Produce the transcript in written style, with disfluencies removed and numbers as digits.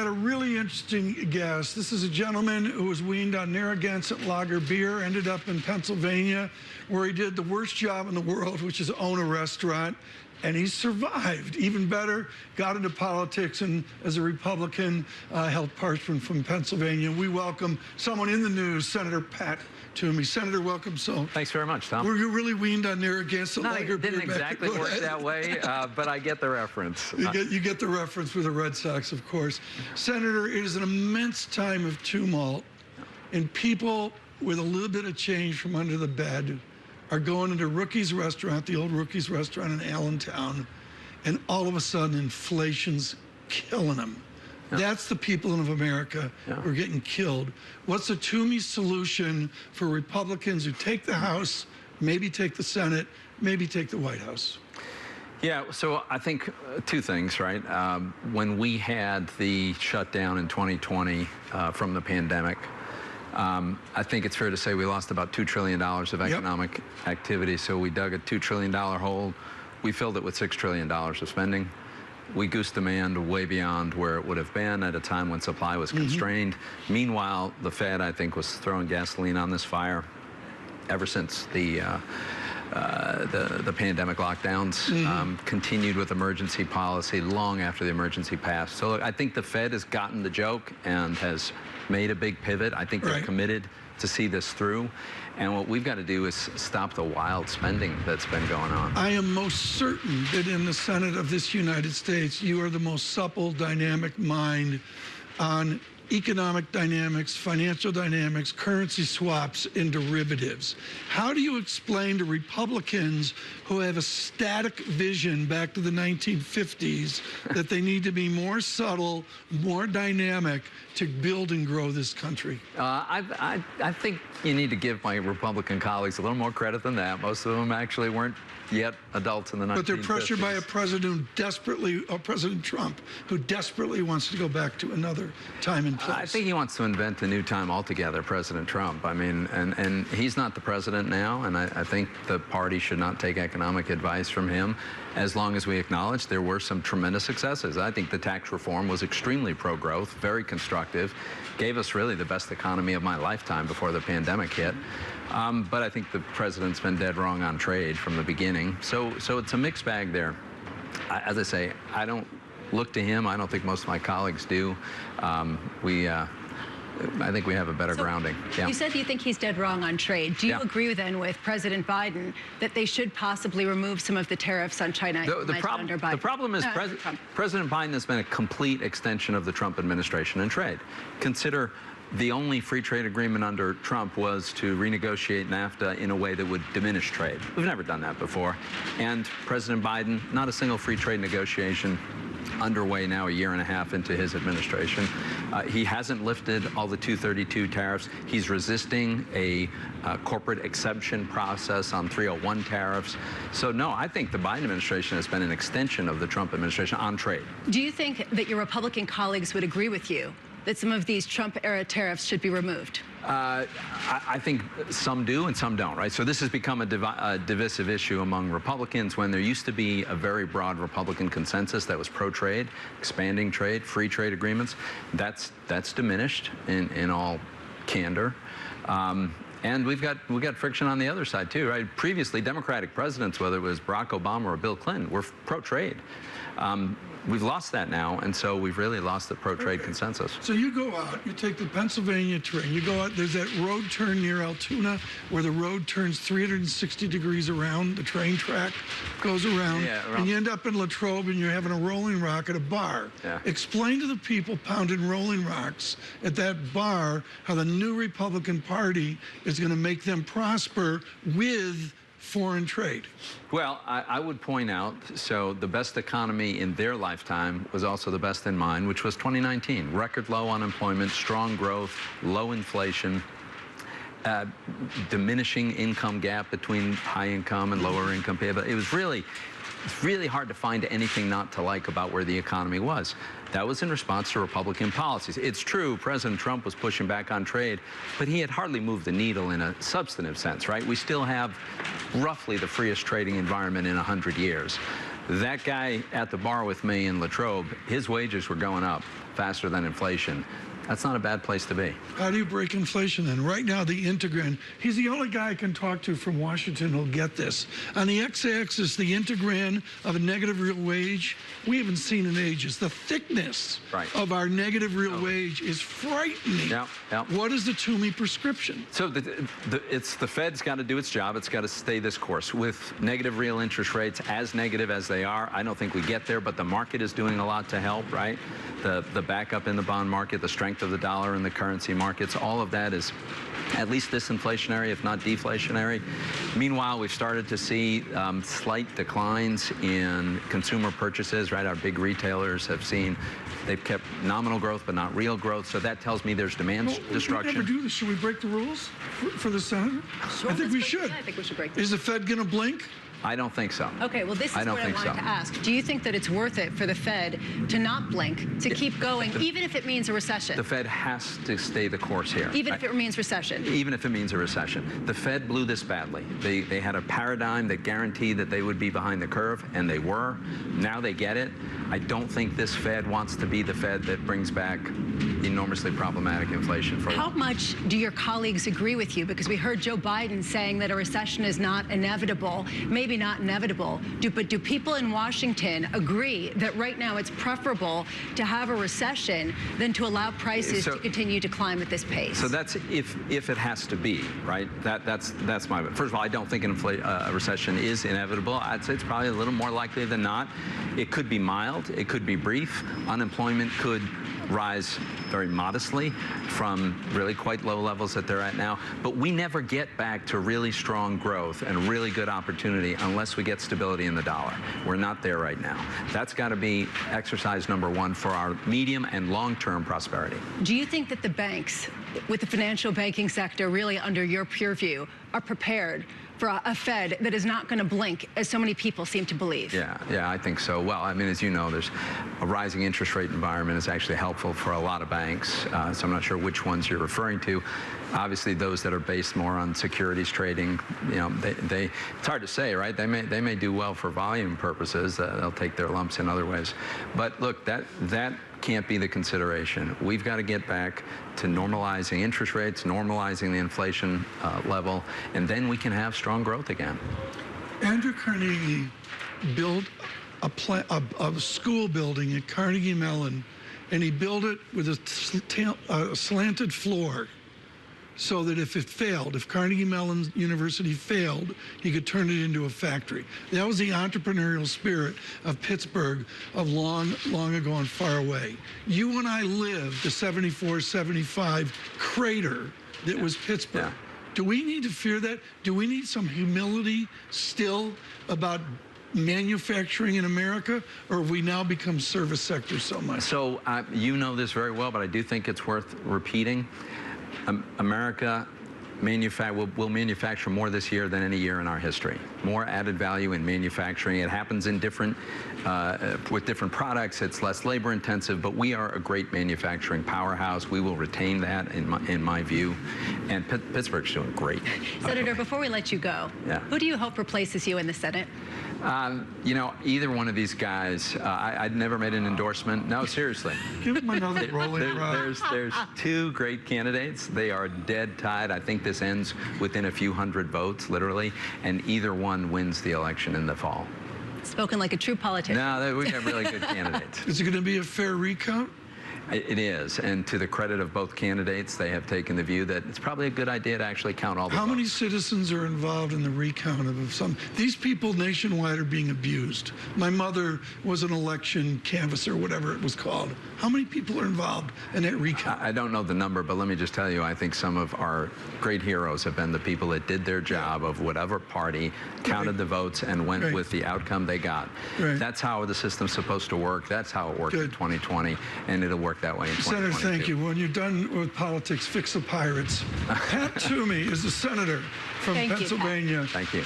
got a really interesting guest. This is a gentleman who was weaned on Narragansett lager beer, ended up in Pennsylvania, where he did the worst job in the world, which is own a restaurant. And he survived. Even better, got into politics and as a Republican held parchment from Pennsylvania. We welcome someone in the news, Senator Pat Toomey. Senator, welcome. So, thanks very much, Tom. Were you really weaned on Narragansett lager beer? It didn't exactly work that way, but I get the reference. You get the reference with the Red Sox, of course. Senator, it is an immense time of tumult, and people with a little bit of change from under the bed are going into Rookie's restaurant, the old Rookie's restaurant in Allentown, and all of a sudden inflation's killing them. Yeah. That's the people of America who are getting killed. What's the Toomey solution for Republicans who take the House, maybe take the Senate, maybe take the White House? Yeah, so I think two things, right? When we had the shutdown in 2020 from the pandemic, I think it's fair to say we lost about $2 trillion of economic activity. So we dug a $2 trillion hole. We filled it with $6 trillion of spending. We goosed demand way beyond where it would have been at a time when supply was constrained. Meanwhile, the Fed, I think, was throwing gasoline on this fire ever since the pandemic lockdowns, continued with emergency policy long after the emergency passed. So look, I think the Fed has gotten the joke and has made a big pivot. I think they're committed to see this through. And what we've got to do is stop the wild spending that's been going on. I am most certain that in the Senate of this United States, you are the most supple, dynamic mind on economic dynamics, financial dynamics, currency swaps, and derivatives. How do you explain to Republicans who have a static vision back to the 1950s that they need to be more subtle, more dynamic to build and grow this country? I think you need to give my Republican colleagues a little more credit than that. Most of them actually weren't yet adults in the 1950s. But they're pressured by a president who desperately, President Trump, who desperately wants to go back to another time and place. I think he wants to invent a new time altogether, President Trump. I mean, and he's not the president now, and I think the party should not take economic advice from him as long as we acknowledge there were some tremendous successes. I think the tax reform was extremely pro-growth, very constructive, gave us really the best economy of my lifetime before the pandemic hit. But I think the president's been dead wrong on trade from the beginning. So it's a mixed bag there. As I say, I don't look to him. I don't think most of my colleagues do. I think we have a better grounding. You said you think he's dead wrong on trade. Do you agree then with President Biden that they should possibly remove some of the tariffs on China under Biden? The problem is President Biden has been a complete extension of the Trump administration in trade. Consider the only free trade agreement under Trump was to renegotiate NAFTA in a way that would diminish trade. We've never done that before. And President Biden, not a single free trade negotiation underway now a year and a half into his administration. He hasn't lifted all the 232 tariffs. He's resisting a corporate exception process on 301 tariffs. So no, I think the Biden administration has been an extension of the Trump administration on trade. Do you think that your Republican colleagues would agree with you that some of these Trump-era tariffs should be removed? I think some do and some don't, right? So this has become a divisive issue among Republicans when there used to be a very broad Republican consensus that was pro-trade, expanding trade, free trade agreements. That's diminished in all candor. And we've got friction on the other side too, right? Previously, Democratic presidents, whether it was Barack Obama or Bill Clinton, were pro-trade. We've lost that now, and so we've really lost the pro-trade consensus. So you go out, you take the Pennsylvania train, you go out, there's that road turn near Altoona where the road turns 360 degrees around, the train track goes around, and you end up in Latrobe and you're having a Rolling Rock at a bar. Explain to the people pounding Rolling Rocks at that bar how the new Republican Party is going to make them prosper with foreign trade. Well, I would point out, so the best economy in their lifetime was also the best in mine, which was 2019. Record low unemployment, strong growth, low inflation, diminishing income gap between high income and lower income people. It was really hard to find anything not to like about where the economy was. That was in response to Republican policies. It's true, President Trump was pushing back on trade, but he had hardly moved the needle in a substantive sense, right? We still have roughly the freest trading environment in 100 years. That guy at the bar with me in Latrobe, his wages were going up faster than inflation. That's not a bad place to be. How do you break inflation then? Right now, the integrand, he's the only guy I can talk to from Washington who'll get this. On the x-axis, the integrand of a negative real wage, we haven't seen in ages. The thickness of our negative real wage is frightening. What is the Toomey prescription? So it's the Fed's got to do its job. It's got to stay this course. With negative real interest rates as negative as they are, I don't think we get there, but the market is doing a lot to help, right? The backup in the bond market, the strength of the dollar in the currency markets, all of that is at least disinflationary, if not deflationary. Meanwhile, we've started to see slight declines in consumer purchases, right? Our big retailers have seen, they've kept nominal growth, but not real growth. So that tells me there's demand destruction. We never do this. Should we break the rules for the Senator? Sure, I think we should. I think we should break the rules. Is the Fed going to blink? I don't think so. Okay, well, this is what I wanted to ask. Do you think that it's worth it for the Fed to not blink, to keep going, even if it means a recession? The Fed has to stay the course here. Even if it means recession? Even if it means a recession. The Fed blew this badly. They had a paradigm that guaranteed that they would be behind the curve, and they were. Now they get it. I don't think this Fed wants to be the Fed that brings back enormously problematic inflation for a while. How much do your colleagues agree with you? Because we heard Joe Biden saying that a recession is not inevitable. Maybe not inevitable, but do people in Washington agree that right now it's preferable to have a recession than to allow prices to continue to climb at this pace? So that's if it has to be, right? That's my, first of all, I don't think a recession is inevitable. I'd say it's probably a little more likely than not. It could be mild, it could be brief. Unemployment could rise very modestly from really quite low levels that they're at now. But we never get back to really strong growth and really good opportunity unless we get stability in the dollar. We're not there right now. That's got to be exercise number one for our medium and long-term prosperity. Do you think that the banks, with the financial banking sector really under your purview, are prepared for a Fed that is not going to blink, as so many people seem to believe? Yeah, I think so. Well, I mean, as you know, there's a rising interest rate environment is actually helpful for a lot of banks. So I'm not sure which ones you're referring to. Obviously, those that are based more on securities trading, you know, it's hard to say, right? They may do well for volume purposes. They'll take their lumps in other ways. But look, that can't be the consideration. We've got to get back to normalizing interest rates, normalizing the inflation level, and then we can have strong growth again. Andrew Carnegie built a school building at Carnegie Mellon, and he built it with a slanted floor so that if it failed, if Carnegie Mellon University failed, he could turn it into a factory. That was the entrepreneurial spirit of Pittsburgh of long ago and far away. You and I lived the 74, 75 crater that was Pittsburgh. Yeah. Do we need to fear that? Do we need some humility still about manufacturing in America, or have we now become service sector so much? So you know this very well, but I do think it's worth repeating. America will manufacture more this year than any year in our history. More added value in manufacturing. It happens in with different products. It's less labor intensive, but we are a great manufacturing powerhouse. We will retain that in my view. And Pittsburgh's doing great. Senator, before we let you go, who do you hope replaces you in the Senate? You know, either one of these guys. I'd never made an endorsement. No, seriously. Give him another rolling rod. There's two great candidates. They are dead tied. I think this ends within a few hundred votes, literally, and either one wins the election in the fall. Spoken like a true politician. No, we have really good candidates. Is it going to be a fair recount? It is, and to the credit of both candidates, they have taken the view that it's probably a good idea to actually count all the votes. How many citizens are involved in the recount of some? These people nationwide are being abused. My mother was an election canvasser, whatever it was called. How many people are involved in that recount? I don't know the number, but let me just tell you, I think some of our great heroes have been the people that did their job of whatever party, counted the votes, and went with the outcome they got. That's how the system's supposed to work. That's how it worked in 2020, and it'll work that way in 2022. Senator, thank you. When you're done with politics, fix the pirates. Pat Toomey is the senator from Pennsylvania. Thank you.